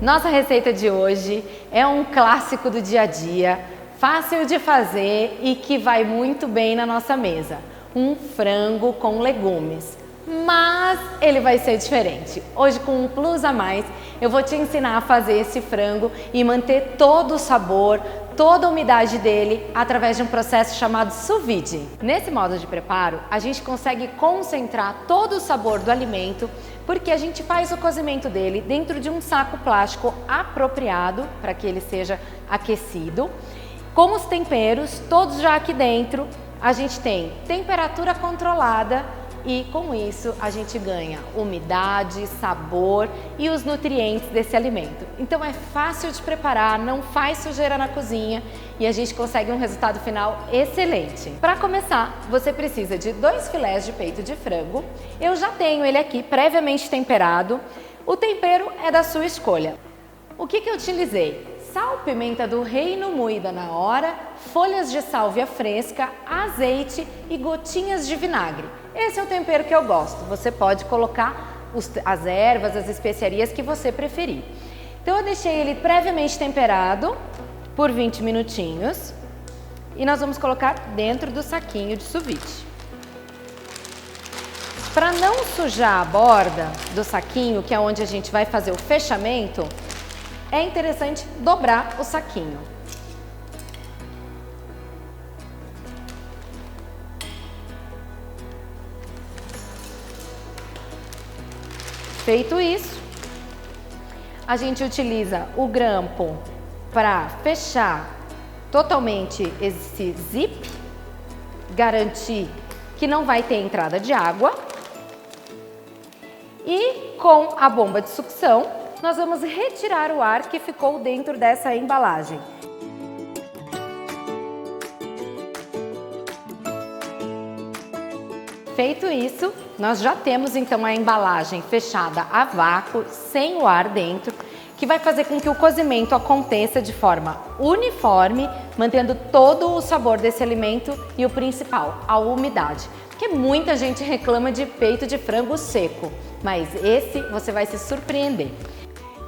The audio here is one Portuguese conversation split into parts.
Nossa receita de hoje é um clássico do dia a dia, fácil de fazer e que vai muito bem na nossa mesa. Um frango com legumes, mas ele vai ser diferente. Hoje, com um plus a mais, eu vou te ensinar a fazer esse frango e manter todo o sabor, toda a umidade dele através de um processo chamado sous vide. Nesse modo de preparo, a gente consegue concentrar todo o sabor do alimento porque a gente faz o cozimento dele dentro de um saco plástico apropriado para que ele seja aquecido. Com os temperos, todos já aqui dentro, a gente tem temperatura controlada e com isso a gente ganha umidade, sabor e os nutrientes desse alimento. Então é fácil de preparar, não faz sujeira na cozinha e a gente consegue um resultado final excelente. Para começar, você precisa de 2 filés de peito de frango. Eu já tenho ele aqui previamente temperado. O tempero é da sua escolha. O que eu utilizei? Sal, pimenta do reino moída na hora, folhas de sálvia fresca, azeite e gotinhas de vinagre. Esse é o tempero que eu gosto. Você pode colocar as ervas, as especiarias que você preferir. Então eu deixei ele previamente temperado por 20 minutinhos e nós vamos colocar dentro do saquinho de sous vide. Para não sujar a borda do saquinho, que é onde a gente vai fazer o fechamento, é interessante dobrar o saquinho. Feito isso, a gente utiliza o grampo para fechar totalmente esse zip, garantir que não vai ter entrada de água. E com a bomba de sucção, nós vamos retirar o ar que ficou dentro dessa embalagem. Feito isso, nós já temos então a embalagem fechada a vácuo, sem o ar dentro, que vai fazer com que o cozimento aconteça de forma uniforme, mantendo todo o sabor desse alimento e o principal, a umidade. Porque muita gente reclama de peito de frango seco, mas esse você vai se surpreender.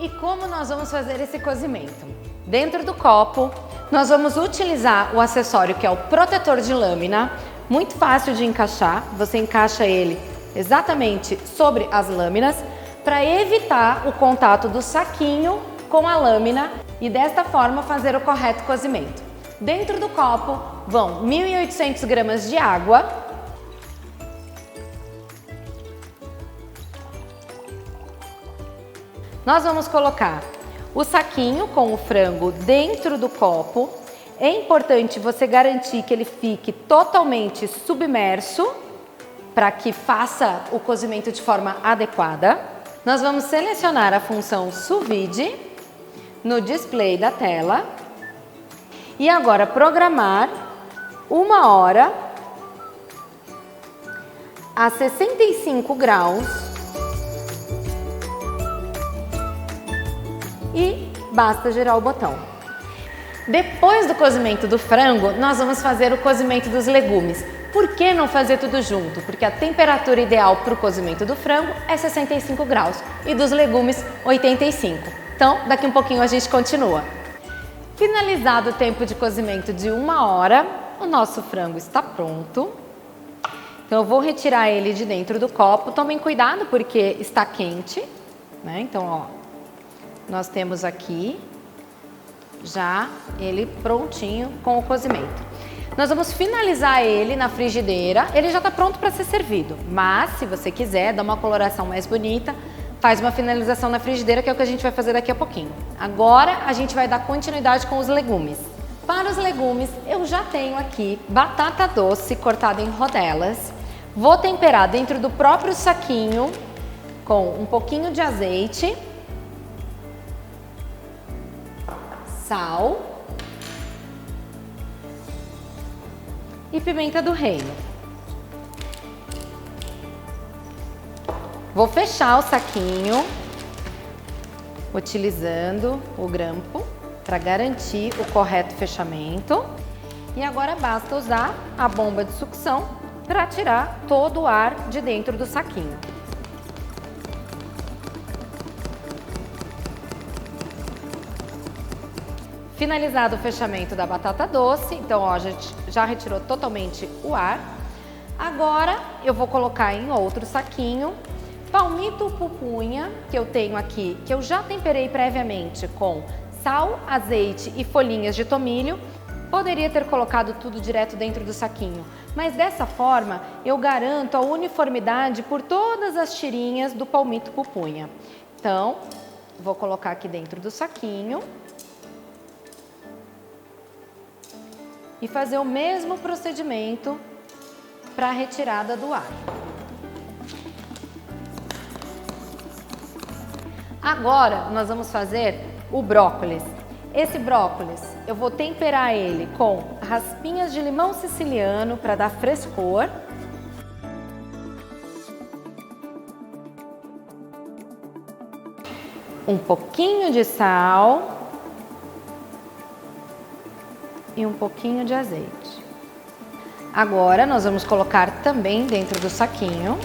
E como nós vamos fazer esse cozimento? Dentro do copo, nós vamos utilizar o acessório que é o protetor de lâmina, muito fácil de encaixar, você encaixa ele exatamente sobre as lâminas para evitar o contato do saquinho com a lâmina e desta forma fazer o correto cozimento. Dentro do copo vão 1.800 gramas de água, nós vamos colocar o saquinho com o frango dentro do copo. É importante você garantir que ele fique totalmente submerso para que faça o cozimento de forma adequada. Nós vamos selecionar a função sous vide no display da tela e agora programar 1 hora a 65 graus e basta girar o botão. Depois do cozimento do frango, nós vamos fazer o cozimento dos legumes. Por que não fazer tudo junto? Porque a temperatura ideal para o cozimento do frango é 65 graus e dos legumes 85. Então, daqui um pouquinho a gente continua. Finalizado o tempo de cozimento de 1 hora, o nosso frango está pronto. Então, eu vou retirar ele de dentro do copo. Tomem cuidado porque está quente, né? Então, ó, nós temos aqui já ele prontinho com o cozimento. Nós vamos finalizar ele na frigideira, ele já está pronto para ser servido, mas se você quiser dar uma coloração mais bonita, faz uma finalização na frigideira, que é o que a gente vai fazer daqui a pouquinho. Agora a gente vai dar continuidade com os legumes. Para os legumes, eu já tenho aqui batata doce cortada em rodelas, vou temperar dentro do próprio saquinho com um pouquinho de azeite, sal e pimenta do reino. Vou fechar o saquinho utilizando o grampo para garantir o correto fechamento. E agora basta usar a bomba de sucção para tirar todo o ar de dentro do saquinho. Finalizado o fechamento da batata doce, então ó, já retirou totalmente o ar. Agora eu vou colocar em outro saquinho palmito pupunha, que eu tenho aqui, que eu já temperei previamente com sal, azeite e folhinhas de tomilho. Poderia ter colocado tudo direto dentro do saquinho, mas dessa forma eu garanto a uniformidade por todas as tirinhas do palmito pupunha. Então, vou colocar aqui dentro do saquinho e fazer o mesmo procedimento para a retirada do ar. Agora nós vamos fazer o brócolis. Esse brócolis eu vou temperar ele com raspinhas de limão siciliano para dar frescor. Um pouquinho de sal e um pouquinho de azeite. Agora nós vamos colocar também dentro do saquinho.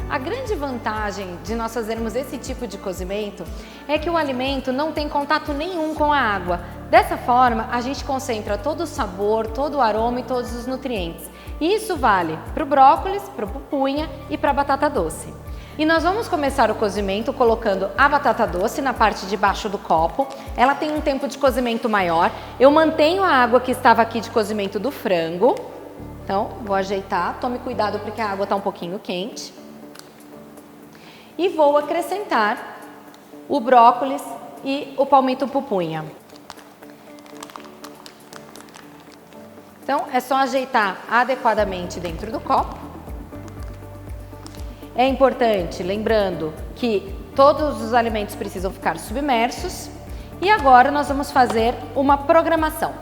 A grande vantagem de nós fazermos esse tipo de cozimento é que o alimento não tem contato nenhum com a água. Dessa forma, a gente concentra todo o sabor, todo o aroma e todos os nutrientes. E isso vale para o brócolis, para a pupunha e para a batata doce. E nós vamos começar o cozimento colocando a batata doce na parte de baixo do copo. Ela tem um tempo de cozimento maior. Eu mantenho a água que estava aqui de cozimento do frango. Então, vou ajeitar. Tome cuidado porque a água está um pouquinho quente. E vou acrescentar o brócolis e o palmito pupunha. Então, é só ajeitar adequadamente dentro do copo. É importante, lembrando que todos os alimentos precisam ficar submersos. E agora nós vamos fazer uma programação.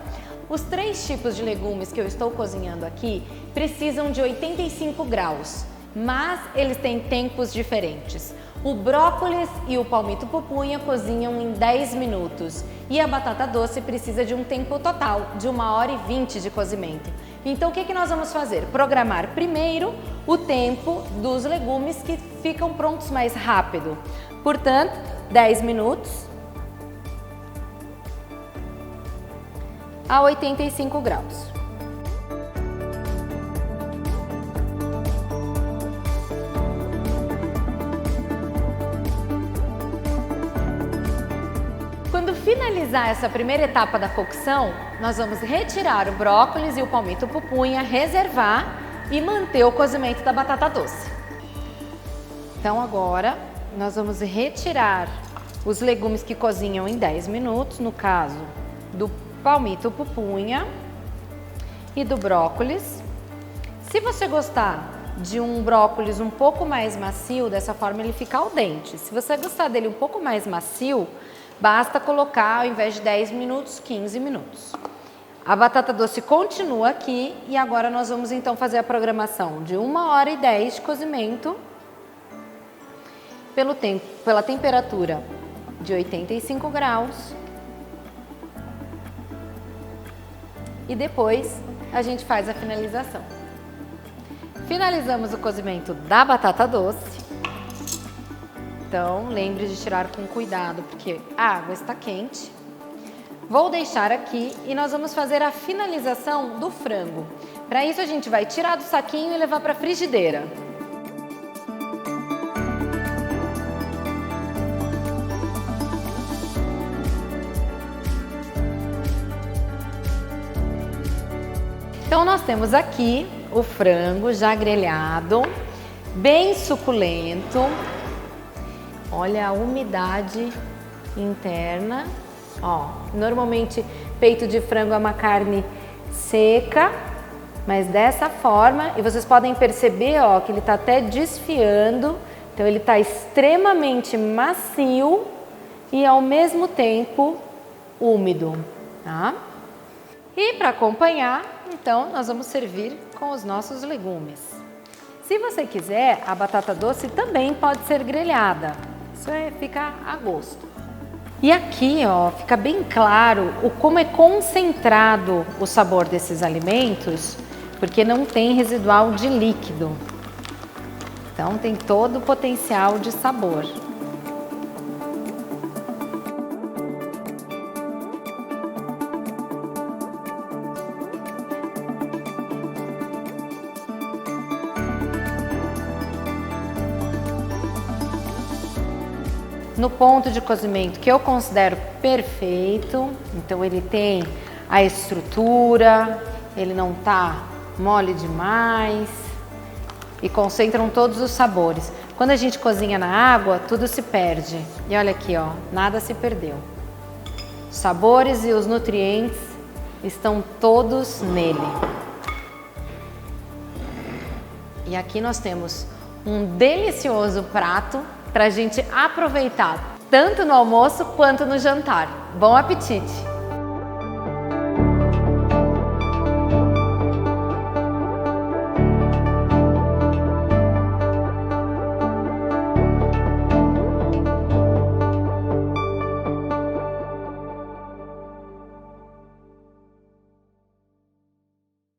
Os 3 tipos de legumes que eu estou cozinhando aqui precisam de 85 graus, mas eles têm tempos diferentes. O brócolis e o palmito pupunha cozinham em 10 minutos e a batata doce precisa de um tempo total de 1h20 de cozimento. Então o que nós vamos fazer? Programar primeiro o tempo dos legumes que ficam prontos mais rápido. Portanto, 10 minutos a 85 graus. Quando finalizar essa primeira etapa da cocção, nós vamos retirar o brócolis e o palmito pupunha, reservar e manter o cozimento da batata doce. Então agora nós vamos retirar os legumes que cozinham em 10 minutos, no caso do palmito pupunha e do brócolis. Se você gostar de um brócolis um pouco mais macio, dessa forma ele fica al dente. Se você gostar dele um pouco mais macio, basta colocar, ao invés de 10 minutos, 15 minutos. A batata doce continua aqui e agora nós vamos então fazer a programação de 1h10 de cozimento pela temperatura de 85 graus. E depois a gente faz a finalização. Finalizamos o cozimento da batata doce. Então, lembre de tirar com cuidado, porque a água está quente. Vou deixar aqui e nós vamos fazer a finalização do frango. Para isso, a gente vai tirar do saquinho e levar para a frigideira. Então, nós temos aqui o frango já grelhado, bem suculento. Olha a umidade interna, ó. Normalmente peito de frango é uma carne seca, mas dessa forma, e vocês podem perceber, ó, que ele está até desfiando, então ele está extremamente macio e ao mesmo tempo úmido, tá? E para acompanhar, então, nós vamos servir com os nossos legumes. Se você quiser, a batata doce também pode ser grelhada. Isso fica a gosto. E aqui, ó, fica bem claro como é concentrado o sabor desses alimentos porque não tem residual de líquido. Então tem todo o potencial de sabor. No ponto de cozimento que eu considero perfeito, então ele tem a estrutura, ele não tá mole demais e concentram todos os sabores. Quando a gente cozinha na água, tudo se perde. E olha aqui, ó, nada se perdeu. Os sabores e os nutrientes estão todos nele. E aqui nós temos um delicioso prato para a gente aproveitar tanto no almoço quanto no jantar. Bom apetite!